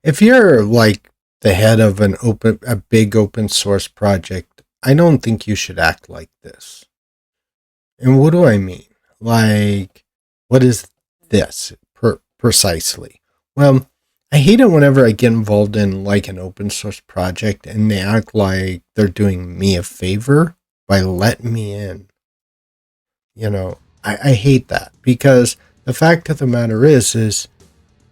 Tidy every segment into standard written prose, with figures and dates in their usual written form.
If you're like the head of a big open source project, I don't think you should act like this. And what do I mean? Like, what is this precisely? Well, I hate it whenever I get involved in like an open source project and they act like they're doing me a favor by letting me in. I hate that because the fact of the matter is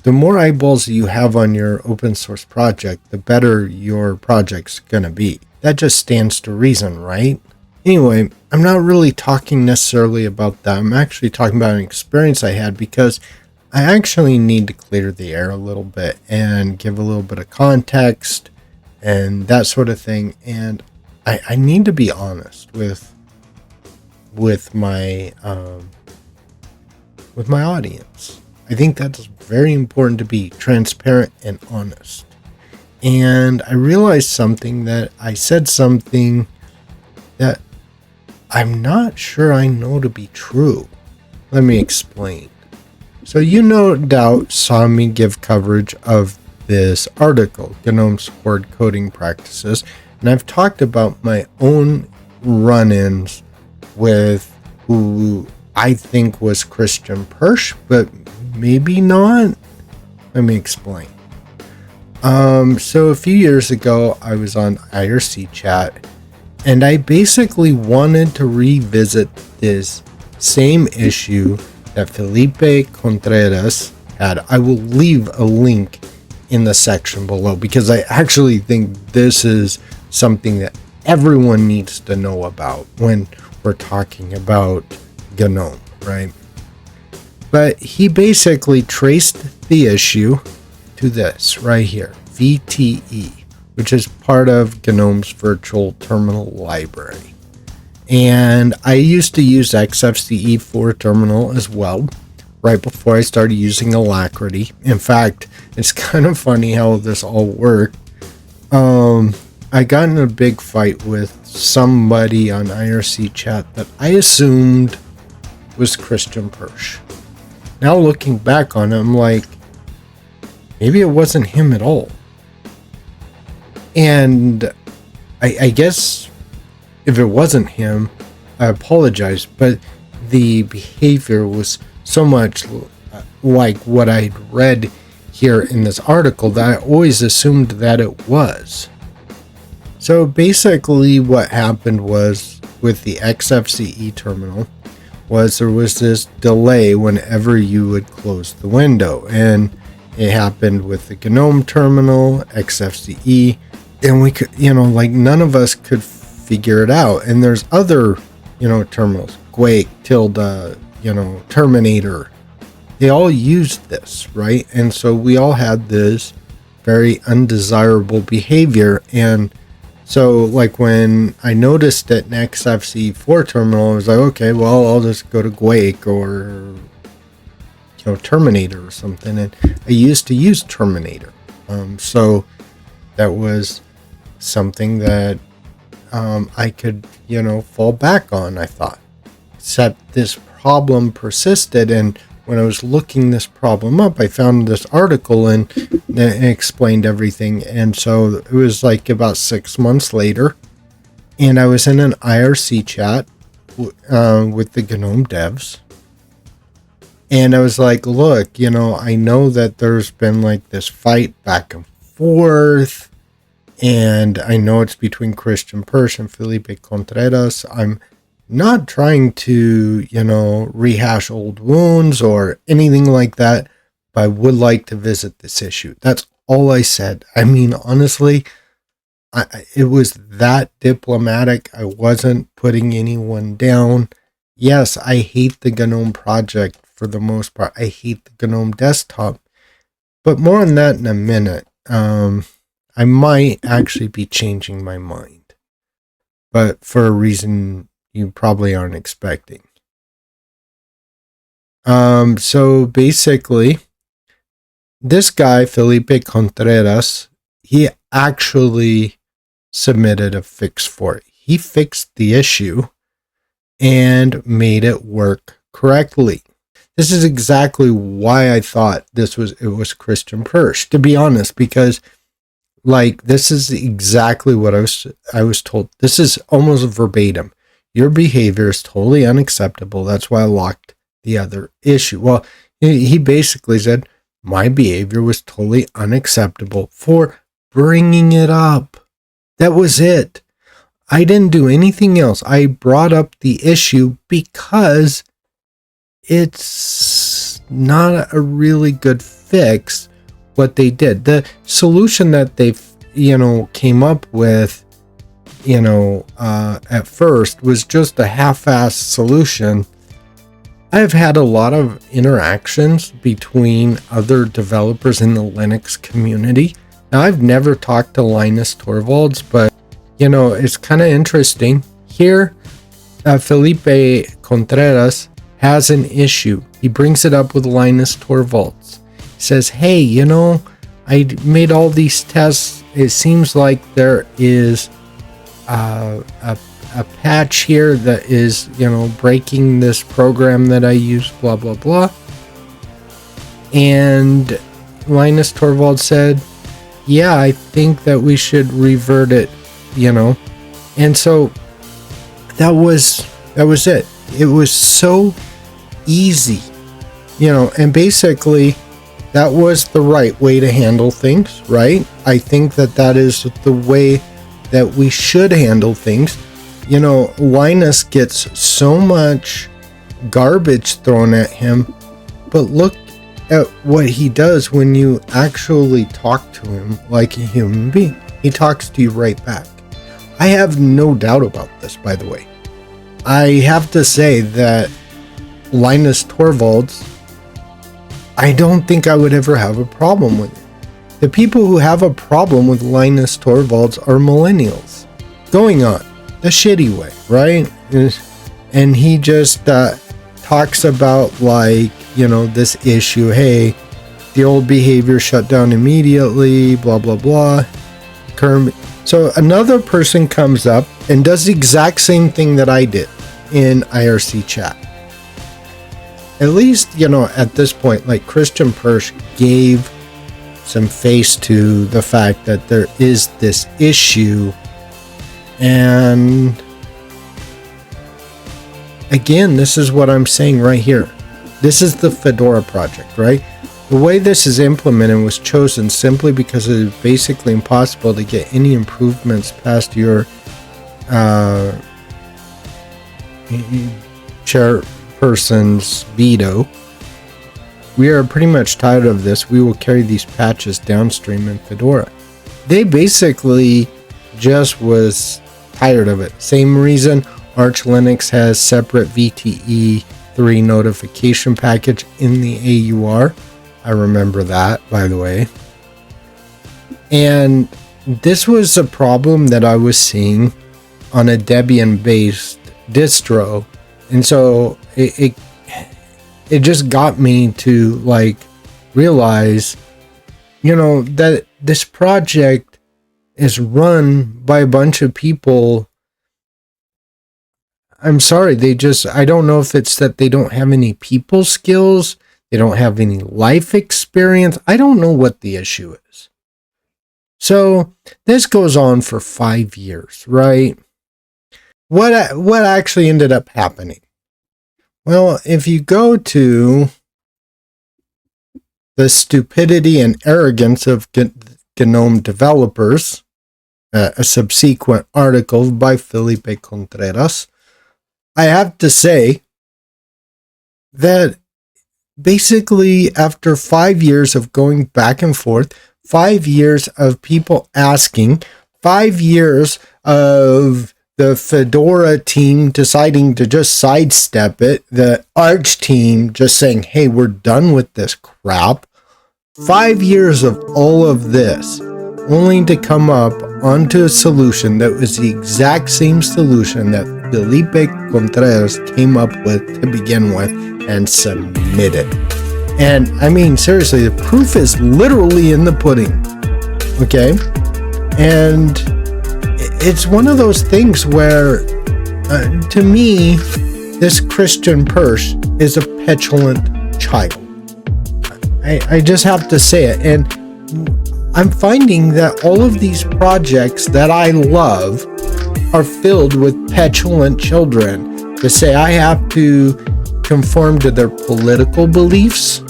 the more eyeballs you have on your open source project, the better your project's going to be. That just stands to reason, right? Anyway, I'm not really talking necessarily about that. I'm actually talking about an experience I had because I actually need to clear the air a little bit and give a little bit of context and that sort of thing. And I need to be honest with my audience. I think that's very important to be transparent and honest. And I realized something that I said something that I'm not sure I know to be true. Let me explain. So you no doubt saw me give coverage of this article, Gnome's Horde Coding Practices, and I've talked about my own run-ins with who I think was Christian Persh, but maybe not. Let me explain. So a few years ago, I was on IRC chat, and I basically wanted to revisit this same issue that Felipe Contreras had. I will leave a link in the section below because I actually think this is something that everyone needs to know about when we're talking about Gah-nome, right? But he basically traced the issue to this right here, VTE, which is part of Gah-nome's virtual terminal library. And I used to use XFCE for terminal as well, right before I started using Alacrity. In fact, it's kind of funny how this all worked. I got in a big fight with somebody on IRC chat that I assumed was Christian Persh. Now looking back on it, I'm like, maybe it wasn't him at all. And I guess if it wasn't him, I apologize, but the behavior was so much like what I'd read here in this article that I always assumed that it was. So basically what happened was with the XFCE terminal was there was this delay whenever you would close the window, and it happened with the Gah-nome terminal, XFCE, and we could, none of us could figure it out. And there's other, terminals, Quake, Tilde, Terminator. They all used this, right? And so we all had this very undesirable behavior. And so like when I noticed it in XFCE4 terminal, I was like, okay, well, I'll just go to Quake or, Terminator or something. And I used to use Terminator. So that was something that I could, fall back on, I thought. Except this problem persisted, and when I was looking this problem up, I found this article and it explained everything. And so it was like about 6 months later, and I was in an IRC chat with the Gah-nome devs. And I was like, look, I know that there's been like this fight back and forth, and I know it's between Christian Persh and Felipe Contreras. I'm not trying to, rehash old wounds or anything like that, but I would like to visit this issue. That's all I said. I mean, honestly, it was that diplomatic. I wasn't putting anyone down. Yes, I hate the Gah-nome project for the most part. I hate the Gah-nome desktop, but more on that in a minute. I might actually be changing my mind, but for a reason you probably aren't expecting. So basically, this guy, Felipe Contreras, he actually submitted a fix for it. He fixed the issue and made it work correctly. This is exactly why I thought it was Christian Persh, to be honest, because like this is exactly what I was told. This is almost verbatim. Your behavior is totally unacceptable. That's why I locked the other issue. Well, he basically said my behavior was totally unacceptable for bringing it up. That was it. I didn't do anything else. I brought up the issue because it's not a really good fix what they did. The solution that they, came up with, at first was just a half-assed solution. I've had a lot of interactions between other developers in the Linux community. Now, I've never talked to Linus Torvalds, but, it's kind of interesting. Here, Felipe Contreras has an issue. He brings it up with Linus Torvalds. He says, hey, I made all these tests. It seems like there is a patch here that is, breaking this program that I use, blah, blah, blah. And Linus Torvalds said, yeah, I think that we should revert it, And so that was it. It was so easy, and basically that was the right way to handle things, right? I think that is the way that we should handle things. Linus gets so much garbage thrown at him, but look at what he does when you actually talk to him like a human being. He talks to you right back. I have no doubt about this, by the way. I have to say that Linus Torvalds, I don't think I would ever have a problem with it. The people who have a problem with Linus Torvalds are millennials. Going on the shitty way, right? And he just talks about this issue. Hey, the old behavior shut down immediately, blah, blah, blah. So another person comes up and does the exact same thing that I did in IRC chat. At least, at this point, Christian Persh gave some face to the fact that there is this issue. And again, this is what I'm saying right here. This is the Fedora project, right? The way this is implemented was chosen simply because it is basically impossible to get any improvements past your chairperson's veto. We are pretty much tired of this. We will carry these patches downstream in Fedora. They basically just was tired of it. Same reason Arch Linux has separate VTE3 notification package in the AUR. I remember that, by the way. And this was a problem that I was seeing on a Debian-based distro. And so it just got me to realize, that this project is run by a bunch of people. I'm sorry, I don't know if it's that they don't have any people skills, they don't have any life experience. I don't know what the issue is. So this goes on for 5 years, right? What actually ended up happening? Well, if you go to the stupidity and arrogance of Gnome developers, a subsequent article by Felipe Contreras, I have to say that basically after 5 years of going back and forth, 5 years of people asking, 5 years of the Fedora team deciding to just sidestep it, the Arch team just saying, hey, we're done with this crap. 5 years of all of this, only to come up onto a solution that was the exact same solution that Felipe Contreras came up with to begin with and submitted. And I mean, seriously, the proof is literally in the pudding. Okay? And it's one of those things where, to me, this Christian Persh is a petulant child. I just have to say it. And I'm finding that all of these projects that I love are filled with petulant children to say I have to conform to their political beliefs.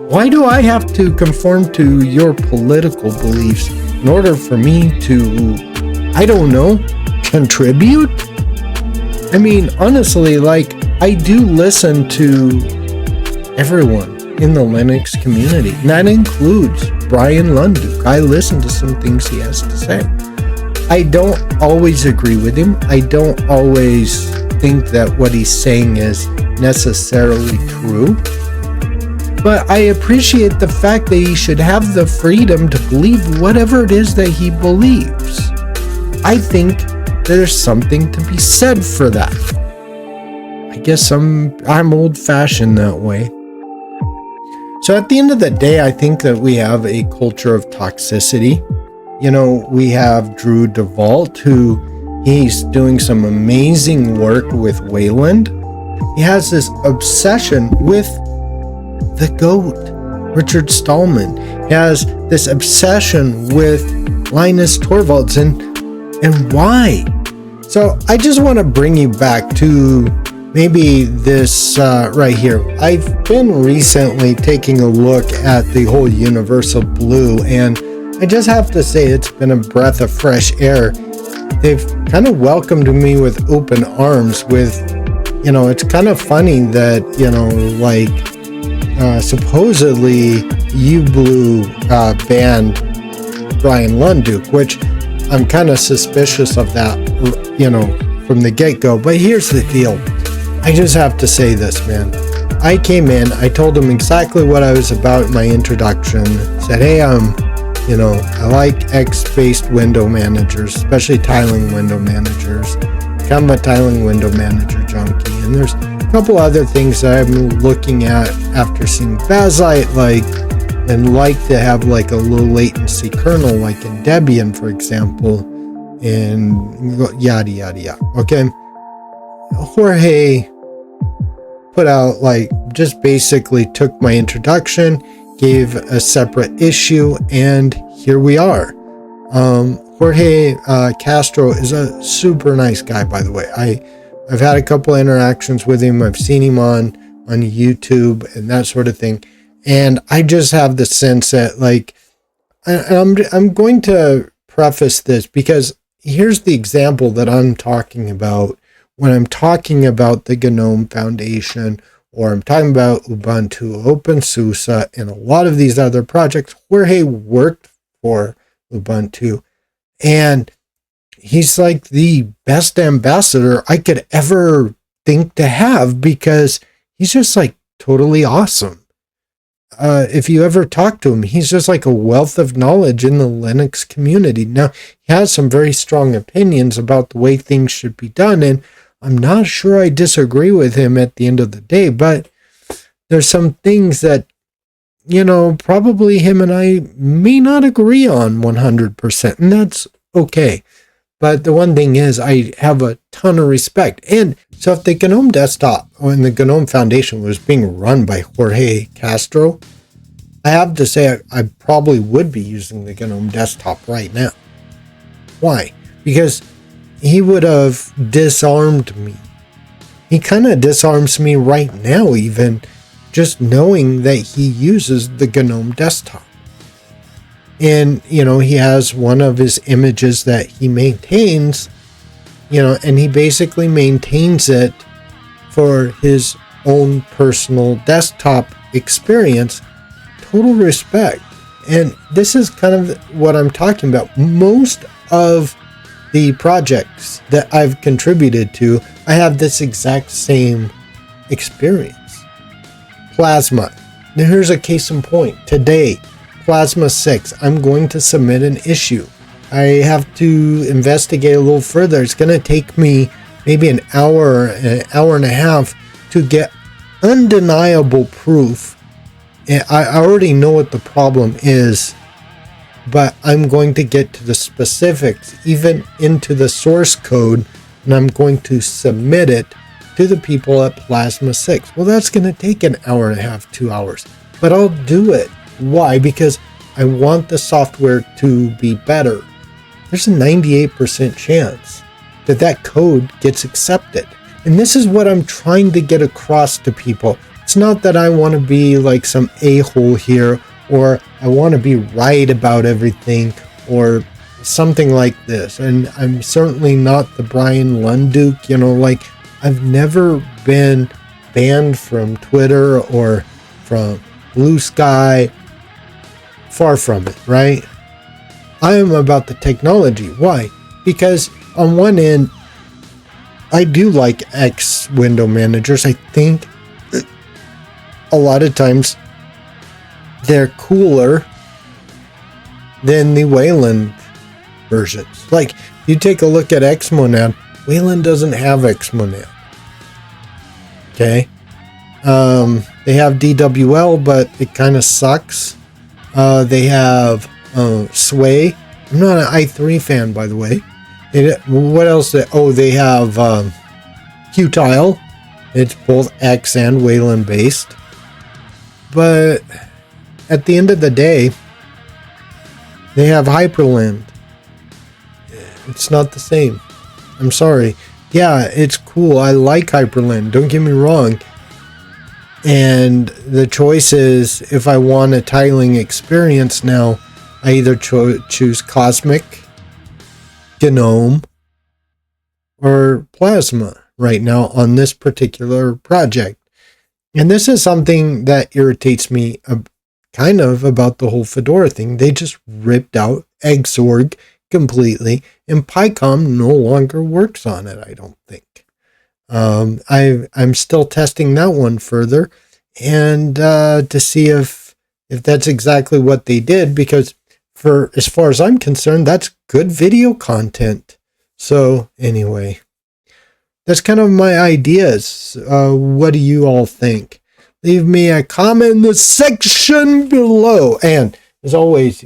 Why do I have to conform to your political beliefs in order for me to, I don't know, contribute? I mean, honestly, like, I do listen to everyone in the Linux community, and that includes Brian Lunduke. I listen to some things he has to say. I don't always agree with him. I don't always think that what he's saying is necessarily true. But I appreciate the fact that he should have the freedom to believe whatever it is that he believes. I think there's something to be said for that. I guess I'm old-fashioned that way. So at the end of the day, I think that we have a culture of toxicity. You know, we have Drew DeVault, who he's doing some amazing work with Wayland. He has this obsession with the GOAT, Richard Stallman. He has this obsession with Linus Torvalds, and why? So I just want to bring you back to maybe this right here. I've been recently taking a look at the whole Universal Blue, and I just have to say it's been a breath of fresh air. They've kind of welcomed me with open arms with, you know, it's kind of funny that, you know, like, supposedly UBlue banned Brian Lunduke, which I'm kind of suspicious of that, you know, from the get-go. But here's the deal. I just have to say this, man. I came in, I told him exactly what I was about in my introduction. Said, hey, you know, I like X-based window managers, especially tiling window managers. I'm a tiling window manager junkie, and there's a couple other things that I'm looking at after seeing Bazzite, like, and like to have like a low latency kernel, like in Debian, for example, and yada yada yada. Okay, Jorge put out, like, just basically took my introduction, gave a separate issue, and here we are. Jorge Castro is a super nice guy, by the way. I've had a couple interactions with him. I've seen him on YouTube and that sort of thing. And I just have the sense that, like, I'm going to preface this because here's the example that I'm talking about when I'm talking about the Gah-nome Foundation, or I'm talking about Ubuntu, OpenSUSE, and a lot of these other projects. Jorge worked for Ubuntu, and he's like the best ambassador I could ever think to have, because he's just like totally awesome. If you ever talk to him, he's just like a wealth of knowledge in the Linux community. Now, he has some very strong opinions about the way things should be done, and I'm not sure I disagree with him at the end of the day, but there's some things that, you know, probably him and I may not agree on 100%, and that's okay. But the one thing is, I have a ton of respect. And so if the Gah-nome desktop and the Gah-nome Foundation was being run by Jorge Castro, I have to say I probably would be using the Gah-nome desktop right now. Why? Because he would have disarmed me. He kind of disarms me right now, even just knowing that he uses the Gah-nome desktop. And, you know, he has one of his images that he maintains, you know, and he basically maintains it for his own personal desktop experience. Total respect. And this is kind of what I'm talking about. Most of the projects that I've contributed to, I have this exact same experience. Plasma. Now here's a case in point. Today, Plasma 6, I'm going to submit an issue. I have to investigate a little further. It's going to take me maybe an hour and a half to get undeniable proof. I already know what the problem is, but I'm going to get to the specifics, even into the source code, and I'm going to submit it to the people at Plasma 6. Well, that's going to take an hour and a half, 2 hours, but I'll do it. Why? Because I want the software to be better. There's a 98% chance that that code gets accepted. And this is what I'm trying to get across to people. It's not that I want to be like some a-hole here, or I want to be right about everything, or something like this. And I'm certainly not the Brian Lunduke, like I've never been banned from Twitter or from Blue Sky. Far from it, right? I am about the technology. Why? Because on one end, I do like X window managers. I think a lot of times they're cooler than the Wayland versions. Like, you take a look at Xmonad, Wayland doesn't have Xmonad. Okay? They have DWL, but it kind of sucks. They have Sway. I'm not an i3 fan, by the way. What else? They have Qtile. It's both X and Wayland based. But at the end of the day, they have Hyperland. It's not the same. I'm sorry. Yeah, it's cool. I like Hyperland. Don't get me wrong. And the choice is, if I want a tiling experience now, I either choose Cosmic, Gnome, or Plasma right now on this particular project. And this is something that irritates me kind of about the whole Fedora thing. They just ripped out Xorg completely, and PyCom no longer works on it, I don't think. I'm still testing that one further, and to see if that's exactly what they did, because for as far as I'm concerned, that's good video content. So anyway, that's kind of my ideas. What do you all think? Leave me a comment in the section below. And as always,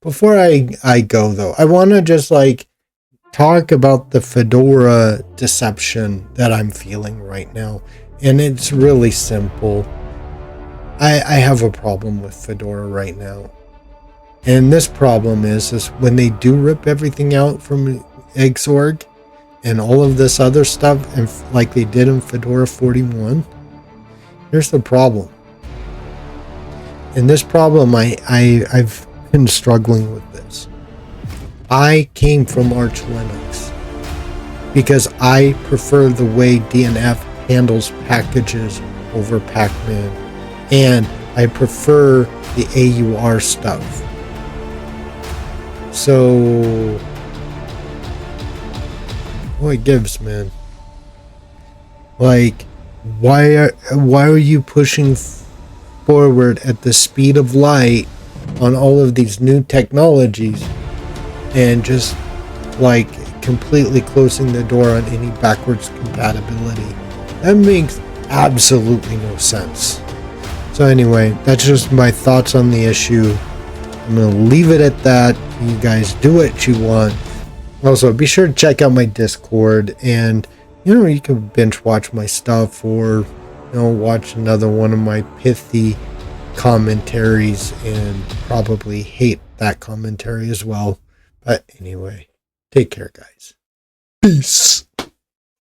before I go though, I want to just talk about the Fedora deception that I'm feeling right now. And it's really simple. I have a problem with Fedora right now. And this problem is when they do rip everything out from Xorg and all of this other stuff, and like they did in Fedora 41, here's the problem. And this problem, I've been struggling with this. I came from Arch Linux because I prefer the way DNF handles packages over Pacman, and I prefer the AUR stuff. So what gives, man? Why are you pushing forward at the speed of light on all of these new technologies and just completely closing the door on any backwards compatibility? That makes absolutely no sense. So anyway, that's just my thoughts on the issue. I'm going to leave it at that. You guys do what you want. Also, be sure to check out my Discord, and you can binge watch my stuff, or watch another one of my pithy commentaries and probably hate that commentary as well. But anyway, take care, guys. Peace.